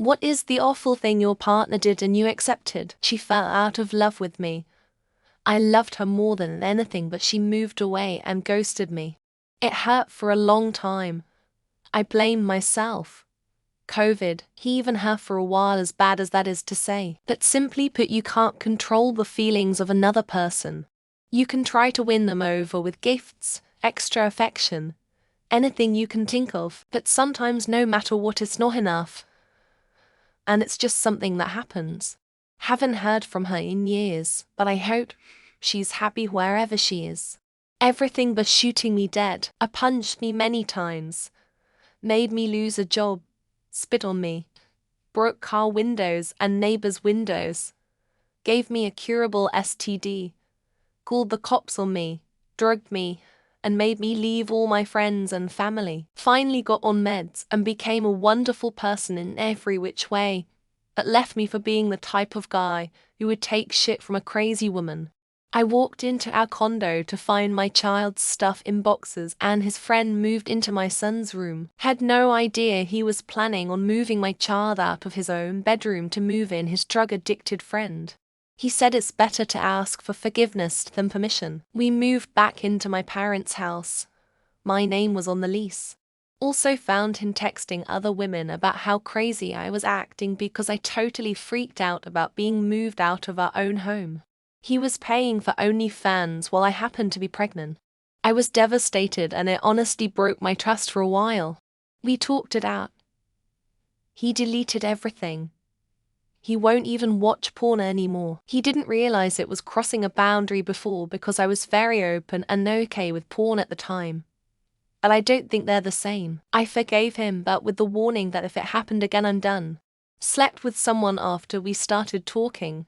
What is the awful thing your partner did and you accepted? She fell out of love with me. I loved her more than anything, but she moved away and ghosted me. It hurt for a long time. I blamed myself. COVID, he even her for a while, as bad as that is to say. But simply put, you can't control the feelings of another person. You can try to win them over with gifts, extra affection, anything you can think of, but sometimes no matter what, it's not enough. And it's just something that happens. Haven't heard from her in years, but I hope she's happy wherever she is. Everything but shooting me dead. Punched me many times. Made me lose a job. Spit on me. Broke car windows and neighbors' windows. Gave me a curable STD. Called the cops on me. Drugged me. And made me leave all my friends and family. Finally got on meds and became a wonderful person in every which way. But left me for being the type of guy who would take shit from a crazy woman. I walked into our condo to find my child's stuff in boxes, and his friend moved into my son's room. Had no idea he was planning on moving my child out of his own bedroom to move in his drug-addicted friend. He said it's better to ask for forgiveness than permission. We moved back into my parents' house. My name was on the lease. Also found him texting other women about how crazy I was acting because I totally freaked out about being moved out of our own home. He was paying for OnlyFans while I happened to be pregnant. I was devastated, and it honestly broke my trust for a while. We talked it out. He deleted everything. He won't even watch porn anymore. He didn't realize it was crossing a boundary before because I was very open and okay with porn at the time. But I don't think they're the same. I forgave him, but with the warning that if it happened again, I'm done. Slept with someone after we started talking.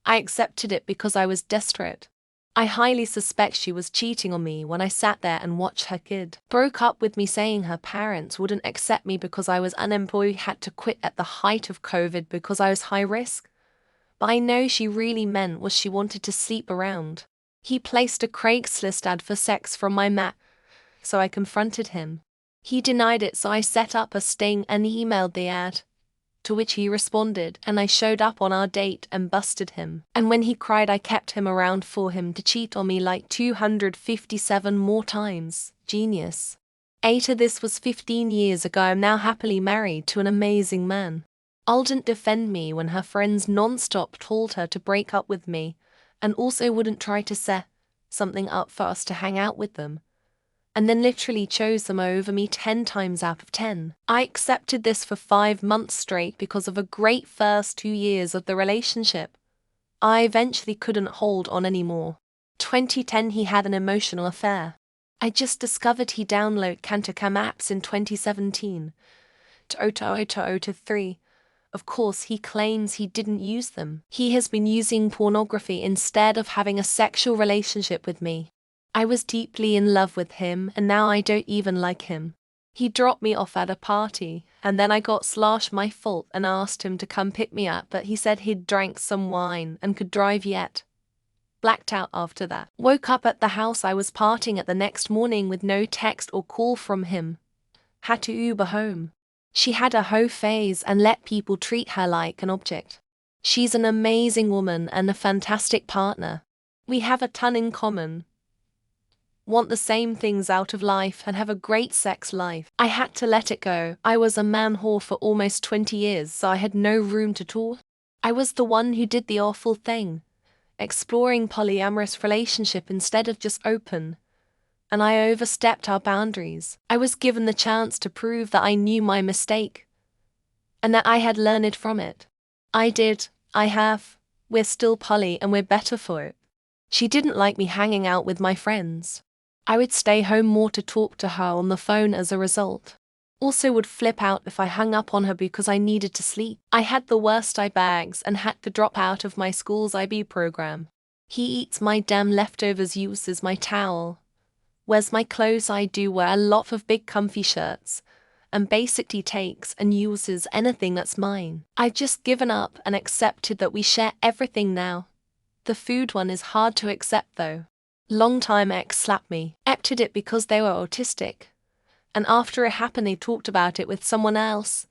I accepted it because I was desperate. I highly suspect she was cheating on me when I sat there and watched her kid. Broke up with me saying her parents wouldn't accept me because I was unemployed, had to quit at the height of COVID because I was high risk. But I know she really meant was she wanted to sleep around. He placed a Craigslist ad for sex from my mat, so I confronted him. He denied it, so I set up a sting and emailed the ad. To which he responded, and I showed up on our date and busted him. And when he cried, I kept him around for him to cheat on me like 257 more times. Genius. After this was 15 years ago. I'm now happily married to an amazing man. Didn't defend me when her friends non-stop told her to break up with me, and also wouldn't try to set something up for us to hang out with them. And then literally chose them over me 10 times out of 10. I accepted this for 5 months straight because of a great first 2 years of the relationship. I eventually couldn't hold on anymore. 2010 he had an emotional affair. I just discovered he downloaded Cantacam apps in 2017. To 3. Of course, he claims he didn't use them. He has been using pornography instead of having a sexual relationship with me. I was deeply in love with him, and now I don't even like him. He dropped me off at a party, and then I got my fault and asked him to come pick me up, but he said he'd drank some wine and could drive yet. Blacked out after that. Woke up at the house I was partying at the next morning with no text or call from him. Had to Uber home. She had a hoe phase and let people treat her like an object. She's an amazing woman and a fantastic partner. We have a ton in common. Want the same things out of life and have a great sex life. I had to let it go. I was a man whore for almost 20 years, so I had no room to talk. I was the one who did the awful thing, exploring polyamorous relationship instead of just open. And I overstepped our boundaries. I was given the chance to prove that I knew my mistake and that I had learned from it. I did. I have. We're still poly and we're better for it. She didn't like me hanging out with my friends. I would stay home more to talk to her on the phone as a result. Also would flip out if I hung up on her because I needed to sleep. I had the worst eye bags and had to drop out of my school's IB program. He eats my damn leftovers, uses my towel, wears my clothes. I do wear a lot of big comfy shirts, and basically takes and uses anything that's mine. I've just given up and accepted that we share everything now. The food one is hard to accept though. Long-time ex slapped me. Accepted it because they were autistic. And after it happened they talked about it with someone else.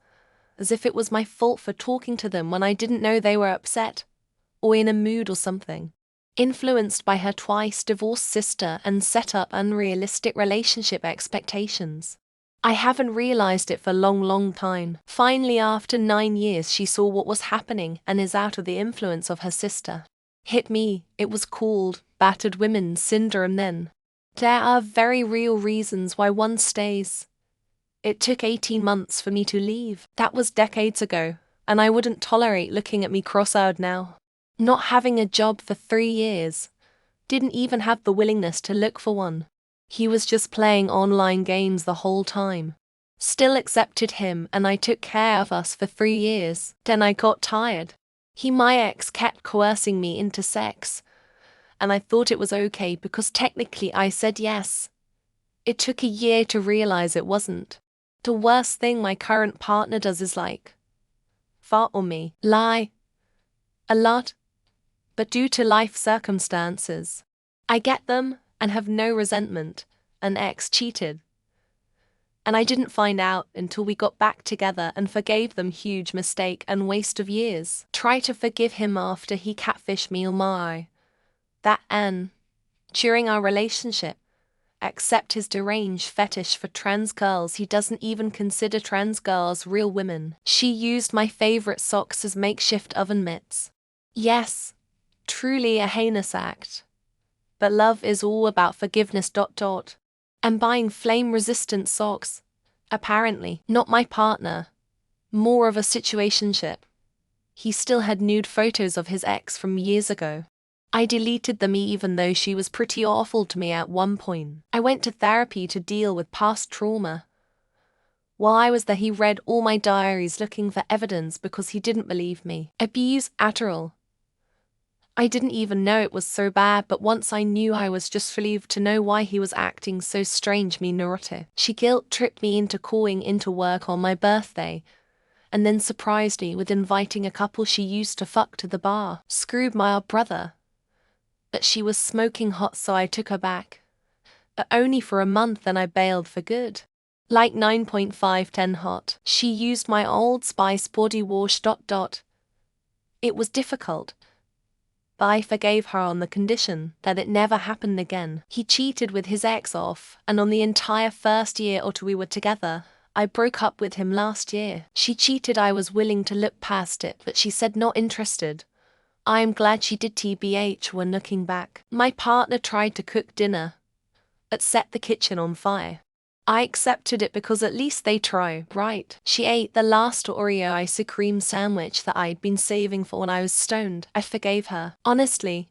as if it was my fault for talking to them when I didn't know they were upset or in a mood or something. Influenced by her twice divorced sister and set up unrealistic relationship expectations. I haven't realized it for a long time. Finally, after 9 years, she saw what was happening and is out of the influence of her sister. Hit me, it was called battered women syndrome then. There are very real reasons why one stays. It took 18 months for me to leave. That was decades ago, and I wouldn't tolerate looking at me cross-eyed now. Not having a job for 3 years. Didn't even have the willingness to look for one. He was just playing online games the whole time. Still accepted him and I took care of us for 3 years. Then I got tired. My ex kept coercing me into sex. And I thought it was okay because technically I said yes. It took a year to realize it wasn't. The worst thing my current partner does is fart on me, lie. A lot. But due to life circumstances, I get them and have no resentment. An ex cheated. And I didn't find out until we got back together and forgave them. Huge mistake and waste of years. Try to forgive him after he catfished me. Oh my. That and during our relationship, accept his deranged fetish for trans girls. He doesn't even consider trans girls real women. She used my favorite socks as makeshift oven mitts. Yes, truly a heinous act. But love is all about forgiveness. And buying flame-resistant socks. Apparently, not my partner. More of a situationship. He still had nude photos of his ex from years ago. I deleted them even though she was pretty awful to me at one point. I went to therapy to deal with past trauma. While I was there, he read all my diaries looking for evidence because he didn't believe me. Abuse, Adderall. I didn't even know it was so bad, but once I knew, I was just relieved to know why he was acting so strange. Me neurotic. She guilt-tripped me into calling into work on my birthday, and then surprised me with inviting a couple she used to fuck to the bar. Screwed my brother. But she was smoking hot, so I took her back. Only for a month, and I bailed for good. 9.510 hot. She used my Old Spice body wash. It was difficult. But I forgave her on the condition that it never happened again. He cheated with his ex off, and on the entire first year or two we were together, I broke up with him last year. She cheated. I was willing to look past it, but she said not interested. I am glad she did, tbh when looking back. My partner tried to cook dinner, but set the kitchen on fire. I accepted it because at least they try, right? She ate the last Oreo ice cream sandwich that I'd been saving for when I was stoned. I forgave her. Honestly,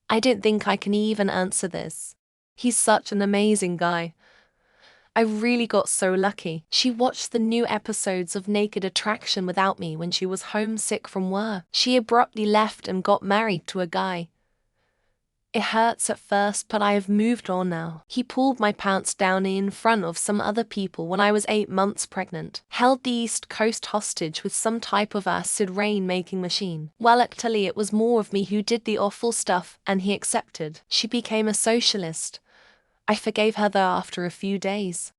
I don't think I can even answer this. He's such an amazing guy. I really got so lucky. She watched the new episodes of Naked Attraction without me when she was homesick from work. She abruptly left and got married to a guy. It hurts at first, but I have moved on now. He pulled my pants down in front of some other people when I was 8 months pregnant. Held the East Coast hostage with some type of acid rain making machine. Well, actually it was more of me who did the awful stuff, and he accepted. She became a socialist. I forgave her though after a few days.